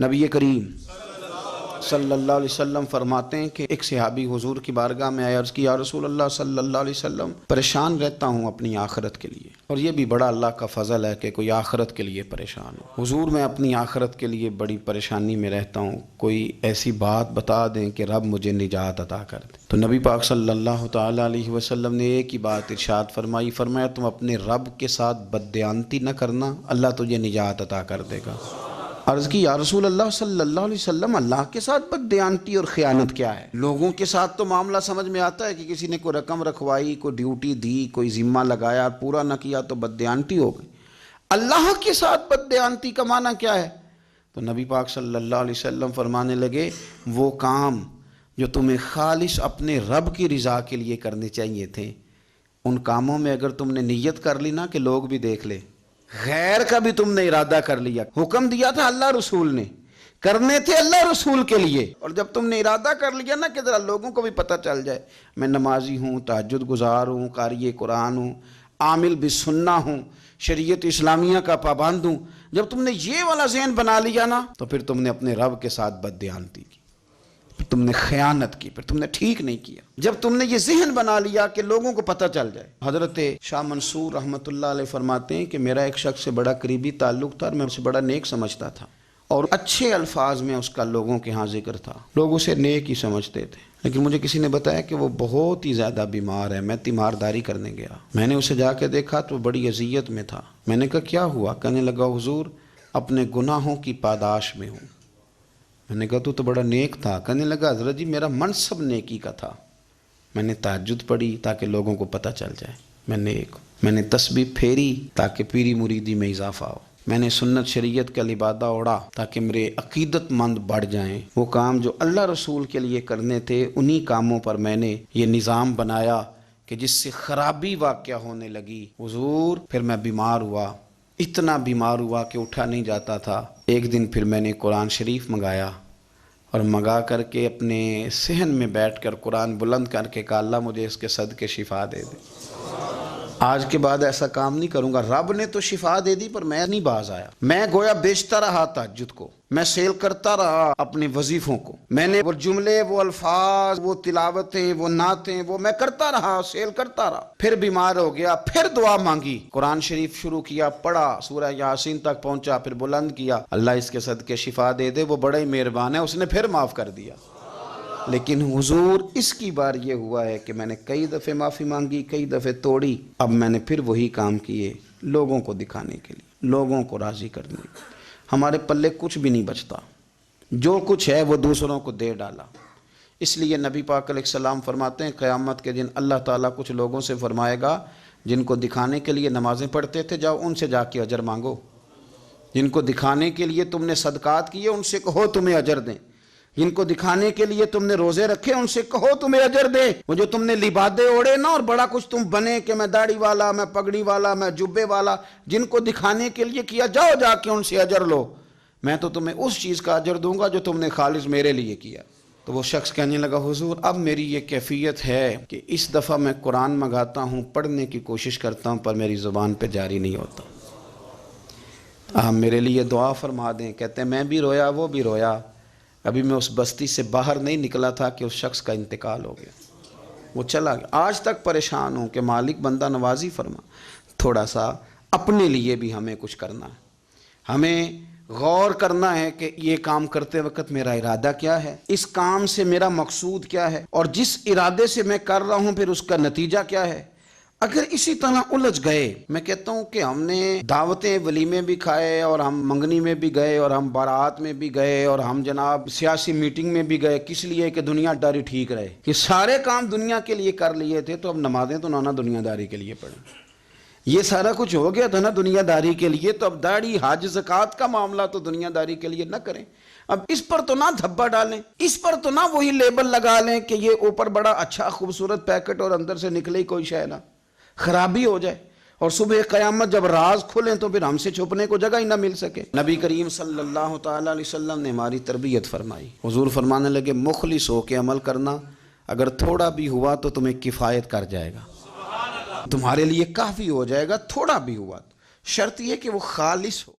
نبی کریم صلی اللہ علیہ وسلم فرماتے ہیں کہ ایک صحابی حضور کی بارگاہ میں آیا، عرض کی یا رسول اللہ صلی اللہ علیہ وسلم، پریشان رہتا ہوں اپنی آخرت کے لیے، اور یہ بھی بڑا اللہ کا فضل ہے کہ کوئی آخرت کے لیے پریشان ہو۔ حضور میں اپنی آخرت کے لیے بڑی پریشانی میں رہتا ہوں، کوئی ایسی بات بتا دیں کہ رب مجھے نجات عطا کر دے۔ تو نبی پاک صلی اللہ تعالیٰ علیہ وسلم نے ایک ہی بات ارشاد فرمائی، فرمایا تم اپنے رب کے ساتھ بددیانتی نہ کرنا، اللہ تجھے نجات عطا کر دے گا۔ عرض کی یا رسول اللہ صلی اللہ علیہ وسلم، اللہ کے ساتھ بددیانتی اور خیانت کیا ہے؟ لوگوں کے ساتھ تو معاملہ سمجھ میں آتا ہے کہ کسی نے کوئی رقم رکھوائی، کوئی ڈیوٹی دی، کوئی ذمہ لگایا، پورا نہ کیا تو بددیانتی ہو گئی۔ اللہ کے ساتھ بددیانتی کا معنی کیا ہے؟ تو نبی پاک صلی اللہ علیہ وسلم فرمانے لگے، وہ کام جو تمہیں خالص اپنے رب کی رضا کے لیے کرنے چاہیے تھے، ان کاموں میں اگر تم نے نیت کر لی نا کہ لوگ بھی دیکھ لے، غیر کا بھی تم نے ارادہ کر لیا، حکم دیا تھا اللہ رسول نے، کرنے تھے اللہ رسول کے لیے، اور جب تم نے ارادہ کر لیا نا کہ ذرا لوگوں کو بھی پتہ چل جائے میں نمازی ہوں، تہجد گزار ہوں، قاری قرآن ہوں، عامل بالسنہ ہوں، شریعت اسلامیہ کا پابند ہوں، جب تم نے یہ والا ذہن بنا لیا نا تو پھر تم نے اپنے رب کے ساتھ بددیانتی کی، پھر تم نے خیانت کی، پھر تم نے ٹھیک نہیں کیا۔ جب تم نے یہ ذہن بنا لیا کہ لوگوں کو پتہ چل جائے۔ حضرت شاہ منصور رحمۃ اللہ علیہ فرماتے ہیں کہ میرا ایک شخص سے بڑا قریبی تعلق تھا اور میں اسے بڑا نیک سمجھتا تھا، اور اچھے الفاظ میں اس کا لوگوں کے ہاں ذکر تھا، لوگ اسے نیک ہی سمجھتے تھے، لیکن مجھے کسی نے بتایا کہ وہ بہت ہی زیادہ بیمار ہے۔ میں تیمارداری کرنے گیا، میں نے اسے جا کے دیکھا تو وہ بڑی اذیت میں تھا۔ میں نے کہا کیا ہوا؟ کہنے لگا حضور اپنے گناہوں کی پاداش میں ہوں۔ میں نے کہا تو بڑا نیک تھا۔ کہنے لگا حضرت جی میرا منصب نیکی کا تھا، میں نے تہجد پڑھی تاکہ لوگوں کو پتہ چل جائے میں نیک ہوں، میں نے تسبیح پھیری تاکہ پیری مریدی میں اضافہ ہو، میں نے سنت شریعت کا لبادہ اوڑھا تاکہ میرے عقیدت مند بڑھ جائیں۔ وہ کام جو اللہ رسول کے لیے کرنے تھے انہی کاموں پر میں نے یہ نظام بنایا کہ جس سے خرابی واقع ہونے لگی حضور، پھر میں بیمار ہوا، اتنا بیمار ہوا کہ اٹھا نہیں جاتا تھا۔ ایک دن پھر میں نے قرآن شریف منگایا اور منگا کر کے اپنے صحن میں بیٹھ کر قرآن بلند کر کے کہا اللہ مجھے اس کے صدقے شفا دے دے، آج کے بعد ایسا کام نہیں کروں گا۔ رب نے تو شفا دے دی پر میں نہیں باز آیا، میں گویا بیچتا رہا تہجد کو، میں سیل کرتا رہا اپنے وظیفوں کو، میں نے وہ جملے، وہ الفاظ، وہ تلاوتیں، وہ نعتیں، وہ میں کرتا رہا، سیل کرتا رہا۔ پھر بیمار ہو گیا، پھر دعا مانگی، قرآن شریف شروع کیا، پڑھا، سورہ یاسین تک پہنچا، پھر بلند کیا، اللہ اس کے صدقے شفا دے دے، وہ بڑا ہی مہربان ہے، اس نے پھر معاف کر دیا۔ لیکن حضور اس کی بار یہ ہوا ہے کہ میں نے کئی دفعے معافی مانگی، کئی دفعے توڑی، اب میں نے پھر وہی کام کیے لوگوں کو دکھانے کے لیے، لوگوں کو راضی کرنے کے لیے۔ ہمارے پلے کچھ بھی نہیں بچتا، جو کچھ ہے وہ دوسروں کو دے ڈالا۔ اس لیے نبی پاک علیہ السلام فرماتے ہیں قیامت کے دن اللہ تعالیٰ کچھ لوگوں سے فرمائے گا جن کو دکھانے کے لیے نمازیں پڑھتے تھے جاؤ ان سے جا کے اجر مانگو، جن کو دکھانے کے لیے تم نے صدقات کیے ان سے کہو تمہیں اجر دیں، جن کو دکھانے کے لیے تم نے روزے رکھے ان سے کہو تمہیں اجر دے۔ وہ جو تم نے لبادے اوڑے نا اور بڑا کچھ تم بنے کہ میں داڑھی والا، میں پگڑی والا، میں جبے والا، جن کو دکھانے کے لیے کیا جاؤ جا کے ان سے اجر لو، میں تو تمہیں اس چیز کا اجر دوں گا جو تم نے خالص میرے لیے کیا۔ تو وہ شخص کہنے لگا حضور اب میری یہ کیفیت ہے کہ اس دفعہ میں قرآن منگاتا ہوں، پڑھنے کی کوشش کرتا ہوں پر میری زبان پہ جاری نہیں ہوتا، آپ میرے لیے دعا فرما دیں۔ کہتے ہیں میں بھی رویا، وہ بھی رویا، ابھی میں اس بستی سے باہر نہیں نکلا تھا کہ اس شخص کا انتقال ہو گیا، وہ چلا گیا۔ آج تک پریشان ہوں کہ مالک بندہ نوازی فرما، تھوڑا سا اپنے لیے بھی ہمیں کچھ کرنا ہے، ہمیں غور کرنا ہے کہ یہ کام کرتے وقت میرا ارادہ کیا ہے، اس کام سے میرا مقصود کیا ہے، اور جس ارادے سے میں کر رہا ہوں پھر اس کا نتیجہ کیا ہے۔ اگر اسی طرح الجھ گئے، میں کہتا ہوں کہ ہم نے دعوتیں ولیمے بھی کھائے اور ہم منگنی میں بھی گئے اور ہم بارات میں بھی گئے اور ہم جناب سیاسی میٹنگ میں بھی گئے، کس لیے کہ دنیا داری ٹھیک رہے، کہ سارے کام دنیا کے لیے کر لیے تھے تو اب نمازیں تو نانا دنیا داری کے لیے پڑھیں، یہ سارا کچھ ہو گیا تھا نا دنیا داری کے لیے، تو اب داڑھی حج زکوٰۃ کا معاملہ تو دنیا داری کے لیے نہ کریں، اب اس پر تو نہ دھبا ڈالیں، اس پر تو نہ وہی لیبل لگا لیں کہ یہ اوپر بڑا اچھا خوبصورت پیکٹ اور اندر سے نکلے کوئی شے نہ، خرابی ہو جائے اور صبح قیامت جب راز کھلیں تو پھر ہم سے چھپنے کو جگہ ہی نہ مل سکے۔ نبی کریم صلی اللہ تعالیٰ علیہ وسلم نے ہماری تربیت فرمائی، حضور فرمانے لگے مخلص ہو کے عمل کرنا، اگر تھوڑا بھی ہوا تو تمہیں کفایت کر جائے گا، تمہارے لیے کافی ہو جائے گا، تھوڑا بھی ہوا، شرط یہ کہ وہ خالص ہو۔